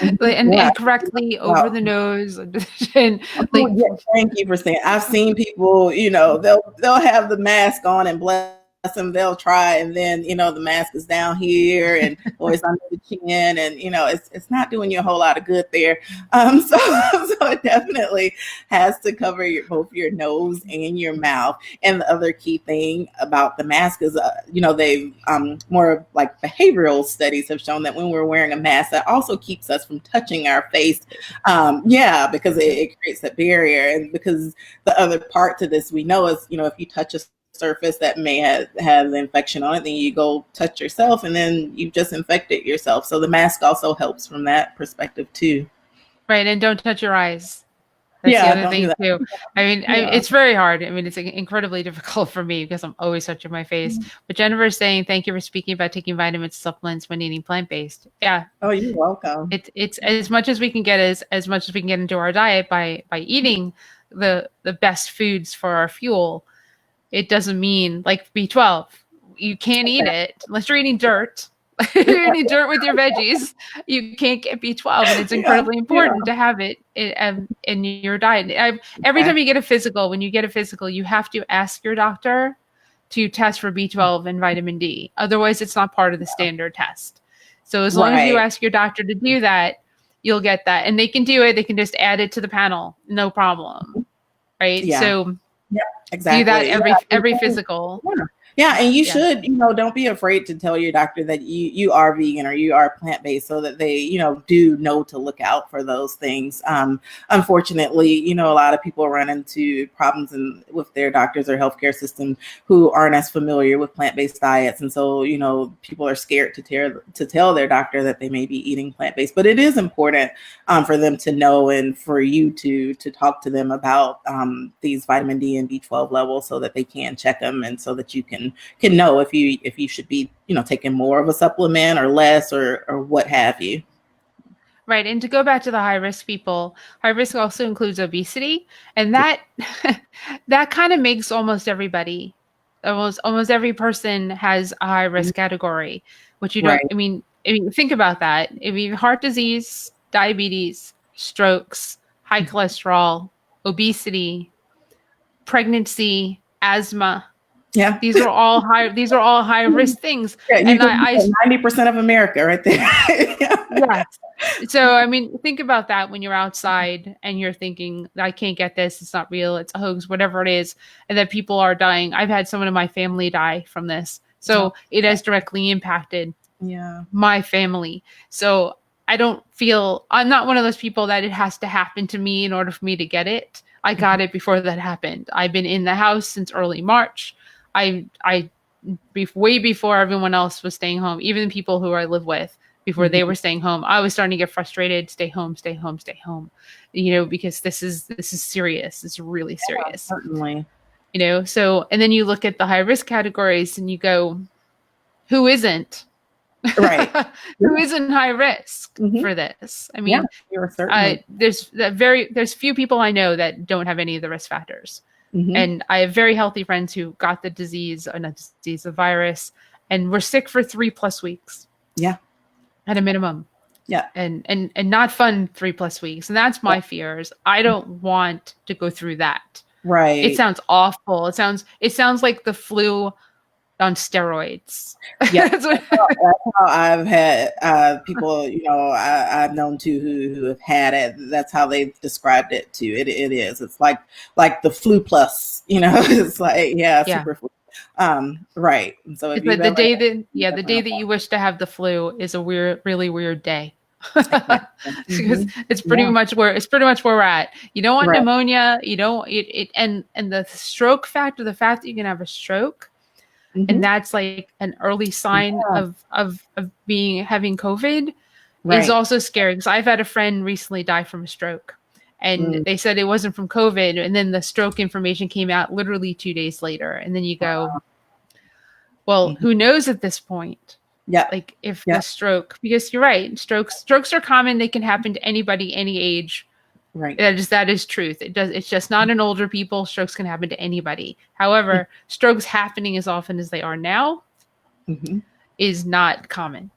and correctly over the nose. And thank you for saying. I've seen people, they'll have the mask on, and bless them, they'll try, and then the mask is down here and or it's under the chin, and it's not doing you a whole lot of good there. So it definitely has to cover both your nose and your mouth. And the other key thing about the mask is, they've more like behavioral studies have shown that when we're wearing a mask, that also keeps us from touching our face. Because it creates a barrier, and because the other part to this we know is, if you touch a surface that may have the infection on it, then you go touch yourself, and then you've just infected yourself. So the mask also helps from that perspective too. Right, and don't touch your eyes. That's the other thing too. I mean, it's very hard. I mean, it's incredibly difficult for me because I'm always touching my face. But Jennifer is saying, thank you for speaking about taking vitamins, supplements when eating plant-based. Yeah. Oh, you're welcome. It's as much as we can get as much as we can get into our diet by eating the best foods for our fuel. It doesn't mean like B12. You can't eat it unless you're eating dirt. You're eating dirt with your veggies. You can't get B12, and it's incredibly important to have it in your diet. Every time you get a physical, when you get a physical, you have to ask your doctor to test for B12 and vitamin D. Otherwise, it's not part of the standard test. So as long as you ask your doctor to do that, you'll get that. And they can do it. They can just add it to the panel. No problem. Right? Yeah. So exactly. Do that every physical. Yeah, and you should, don't be afraid to tell your doctor that you are vegan or you are plant-based, so that they, do know to look out for those things. Unfortunately, a lot of people run into problems with their doctors or healthcare system who aren't as familiar with plant-based diets. And so, people are scared to tell their doctor that they may be eating plant-based. But it is important for them to know, and for you to talk to them about these vitamin D and B12 levels, so that they can check them, and so that you can know if you should be taking more of a supplement or less, or what have you. Right. And to go back to the high risk people, high risk also includes obesity, and that that kind of makes almost everybody, almost every person has a high risk category, which you don't. I mean think about that. I mean, heart disease, diabetes, strokes, high cholesterol, obesity, pregnancy, asthma. Yeah, these are all high risk things. Yeah, and 90% of America right there. Yeah. So I mean, think about that when you're outside and you're thinking, I can't get this, it's not real, it's a hoax, whatever it is, and that people are dying. I've had someone in my family die from this. So it has directly impacted my family. So I'm not one of those people that it has to happen to me in order for me to get it. I got it before that happened. I've been in the house since early March. Way before everyone else was staying home, even the people who I live with, before they were staying home, I was starting to get frustrated. Stay home, because this is serious. It's really serious. Certainly. So, and then you look at the high risk categories and you go, who isn't? Right. who is in high risk Mm-hmm. for this. I Yeah, mean, you're certainly. there's few people I know that don't have any of the risk factors. Mm-hmm. And I have very healthy friends who got the disease, or not disease, the virus, and were sick for 3+ weeks. Yeah. At a minimum. Yeah. And not fun 3+ weeks. And that's my fears. I don't want to go through that. It Right. sounds awful. It sounds like the flu on steroids. Yeah, that's how I've had people, I've known too who have had it. That's how they've described it too. It is. It's like the flu plus, it's like, yeah, Yeah. super flu. Right. And so if It's you've like the ever day had, that you yeah, the definitely day don't that want you wish to have the flu is a really weird day. it. Because Mm-hmm. it's pretty Yeah. much where we're at. You don't want Right. pneumonia, you don't and the stroke factor, the fact that you can have a stroke, Mm-hmm. and that's like an early sign Yeah. of having COVID, is Right. also scary. Because I've had a friend recently die from a stroke, and Mm. they said it wasn't from COVID, and then the stroke information came out literally 2 days later, and then you go, well, Mm-hmm. who knows at this point? Yeah. Like if Yeah. the stroke, because you're right, strokes are common. They can happen to anybody, any age. Right. That is truth. It's just not in older people. Strokes can happen to anybody. However, strokes happening as often as they are now Mm-hmm. is not common.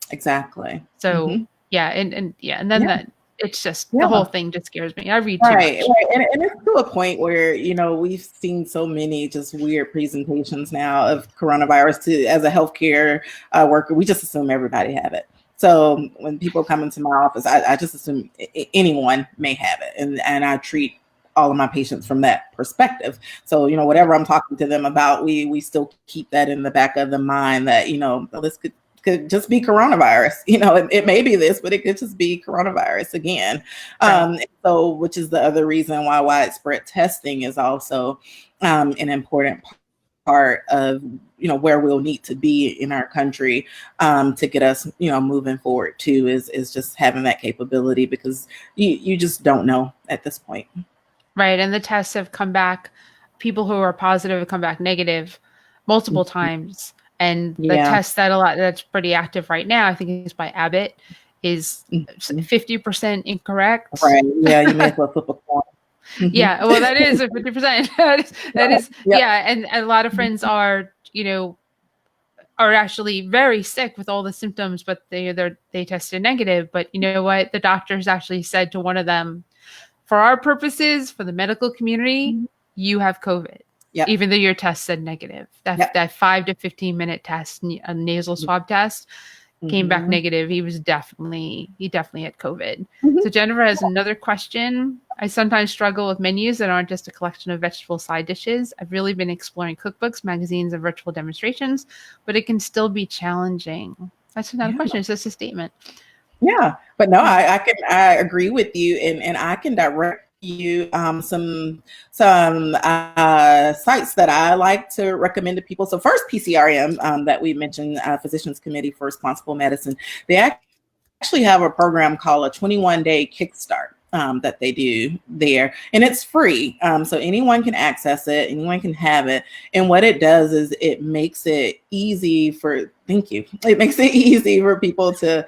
Exactly. So Mm-hmm. yeah, and then Yeah. that it's just the whole Yeah. thing just scares me. I read too Right, much. right. And it's to a point where, we've seen so many just weird presentations now of coronavirus to as a healthcare worker, we just assume everybody have it. So when people come into my office, I just assume anyone may have it. And I treat all of my patients from that perspective. So, whatever I'm talking to them about, we still keep that in the back of the mind that, this could just be coronavirus. It may be this, but it could just be coronavirus again. Right. So, which is the other reason why widespread testing is also an important part of where we'll need to be in our country to get us moving forward too. Is just having that capability, because you just don't know at this point. Right. And the tests have come back. People who are positive have come back negative multiple times. And the Yeah. test that's pretty active right now, I think is by Abbott, is 50% incorrect. Right. Yeah. You may as well flip a coin. Yeah. Well, that is a 50%. That is, Yep. yeah. And a lot of friends are actually very sick with all the symptoms, but they tested negative. But you know what? The doctors actually said to one of them, for our purposes, for the medical community, you have COVID. Yep. Even though your test said negative. That 5 to 15-minute test, a nasal swab test, came back negative. He definitely had COVID. So Jennifer has another question. I sometimes struggle with menus that aren't just a collection of vegetable side dishes. I've really been exploring cookbooks, magazines, and virtual demonstrations, but it can still be challenging. That's not a question. It's just a statement. Yeah, but no, I agree with you, and I can direct you some sites that I like to recommend to people. So first, PCRM that we mentioned, Physicians Committee for Responsible Medicine. They actually have a program called a 21-day Kickstart that they do there, and it's free. So anyone can access it, anyone can have it. And what it does is it makes it easy for people to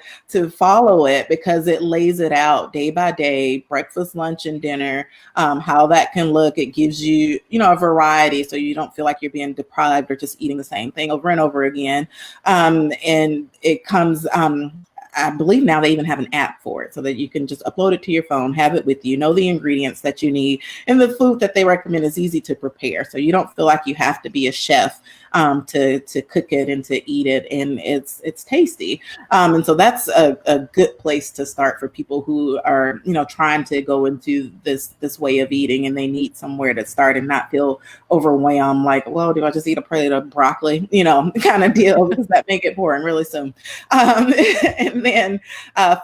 follow it, because it lays it out day by day, breakfast, lunch, and dinner, how that can look. It gives you, a variety, so you don't feel like you're being deprived or just eating the same thing over and over again. And it comes, I believe now they even have an app for it, so that you can just upload it to your phone, have it with you, know the ingredients that you need, and the food that they recommend is easy to prepare. So you don't feel like you have to be a chef to cook it and to eat it, and it's tasty. And so that's a good place to start for people who are trying to go into this way of eating, and they need somewhere to start and not feel overwhelmed, like, well, do I just eat a plate of broccoli, kind of deal, because that may get boring really soon. And then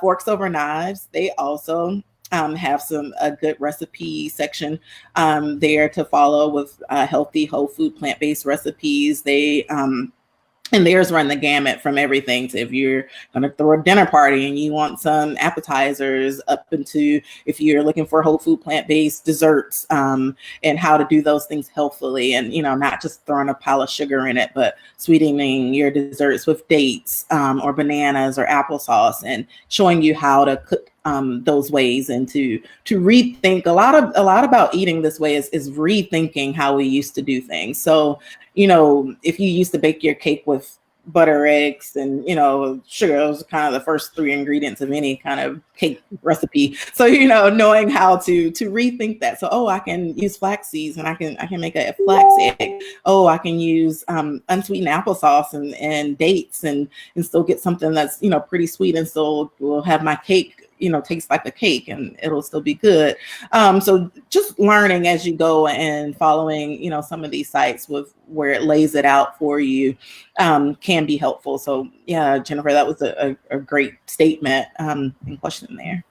Forks Over Knives, they also have a good recipe section there to follow with healthy, whole food, plant-based recipes. They And theirs run the gamut from everything to if you're going to throw a dinner party and you want some appetizers, up into if you're looking for whole food plant-based desserts, and how to do those things healthfully, and not just throwing a pile of sugar in it, but sweetening your desserts with dates, or bananas or applesauce, and showing you how to cook those ways, and to rethink a lot about eating this way is rethinking how we used to do things. So if you used to bake your cake with butter, eggs, and sugar, those are kind of the first three ingredients of any kind of cake recipe. So knowing how to rethink that. So I can use flax seeds, and I can make a flax egg. I can use unsweetened applesauce and dates, and still get something that's pretty sweet, and still will have my cake taste like a cake, and it'll still be good. So just learning as you go and following some of these sites with where it lays it out for you can be helpful. So yeah, Jennifer, that was a great statement and question there.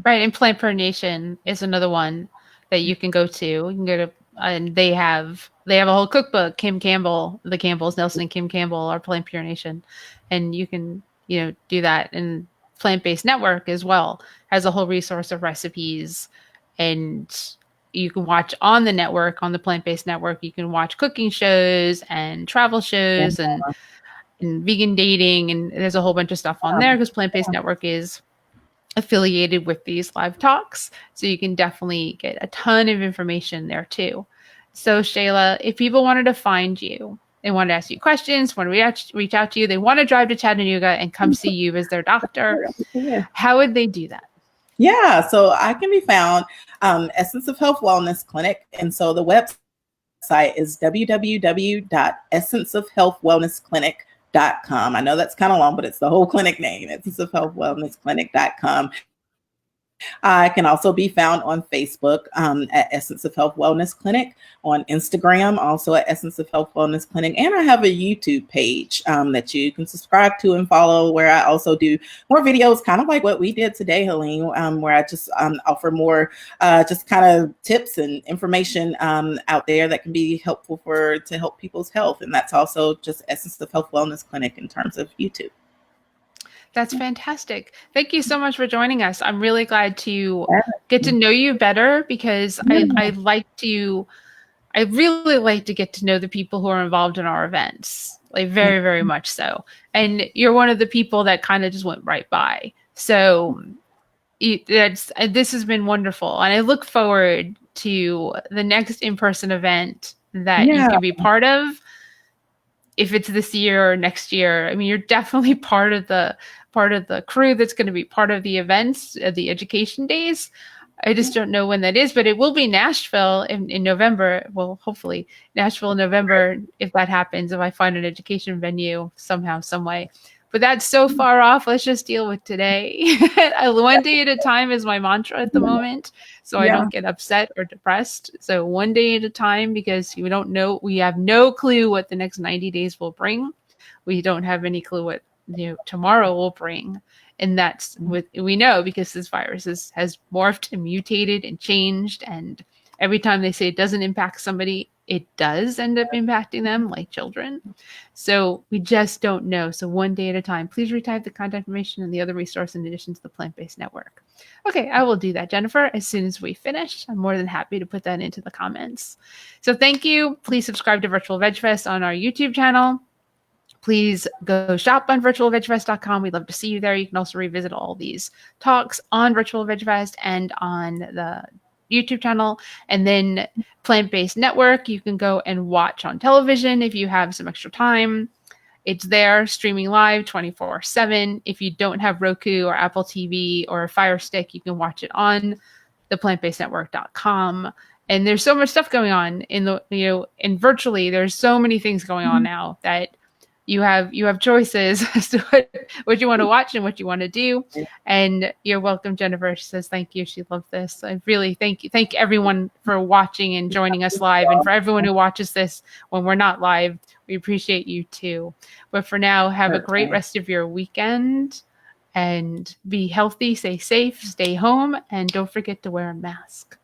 Right, and Plant Pure Nation is another one that you can go to. You can go to, and they have a whole cookbook. Kim Campbell, the Campbells, Nelson and Kim Campbell, are Plant Pure Nation, and you can do that. And Plant Based Network as well has a whole resource of recipes, and you can watch on the network, on the Plant Based Network. You can watch cooking shows and travel shows and vegan dating, and there's a whole bunch of stuff on there because Plant Based Network is affiliated with these live talks. So you can definitely get a ton of information there too. So Shayla, if people wanted to find you, they want to ask you questions, want to reach out to you, they want to drive to Chattanooga and come see you as their doctor, how would they do that? Yeah, so I can be found Essence of Health Wellness Clinic. And so the website is www.essenceofhealthwellnessclinic.com. I know that's kind of long, but it's the whole clinic name, essenceofhealthwellnessclinic.com. I can also be found on Facebook at Essence of Health Wellness Clinic, on Instagram also at Essence of Health Wellness Clinic, and I have a YouTube page that you can subscribe to and follow, where I also do more videos, kind of like what we did today, Helene, where I just offer more just kind of tips and information out there that can be helpful to help people's health, and that's also just Essence of Health Wellness Clinic in terms of YouTube. That's fantastic. Thank you so much for joining us. I'm really glad to get to know you better, because I really like to get to know the people who are involved in our events, like very, very much so. And you're one of the people that kind of just went right by. So this has been wonderful. And I look forward to the next in-person event that you can be part of. If it's this year or next year, I mean, you're definitely part of the crew that's going to be part of the events, the education days. I just don't know when that is, but it will be Nashville in November. Well, hopefully Nashville in November, if that happens, if I find an education venue somehow, some way. But that's so far off. Let's just deal with today. One day at a time is my mantra at the moment, so I don't get upset or depressed. So one day at a time, because we don't know, we have no clue what the next 90 days will bring. We don't have any clue what tomorrow will bring. And that's what we know, because this virus has morphed and mutated and changed. And every time they say it doesn't impact somebody, it does end up impacting them, like children. So we just don't know. So one day at a time. Please retype the contact information and the other resource in addition to the plant-based network. Okay, I will do that, Jennifer, as soon as we finish. I'm more than happy to put that into the comments. So thank you. Please subscribe to Virtual Vegfest on our YouTube channel. Please go shop on virtualvegfest.com. We'd love to see you there. You can also revisit all these talks on Virtual Vegfest and on the YouTube channel. And then Plant-Based Network, you can go and watch on television if you have some extra time. It's there streaming live 24/7. If you don't have Roku or Apple TV or a Fire Stick, you can watch it on the plantbasednetwork.com. And there's so much stuff going on in virtually, there's so many things going on now that you have choices as to what you want to watch and what you want to do. And you're welcome, Jennifer. She says, thank you. She loved this. I really thank you. Thank everyone for watching and joining us live. And for everyone who watches this when we're not live, we appreciate you too. But for now, have a great rest of your weekend and be healthy, stay safe, stay home, and don't forget to wear a mask.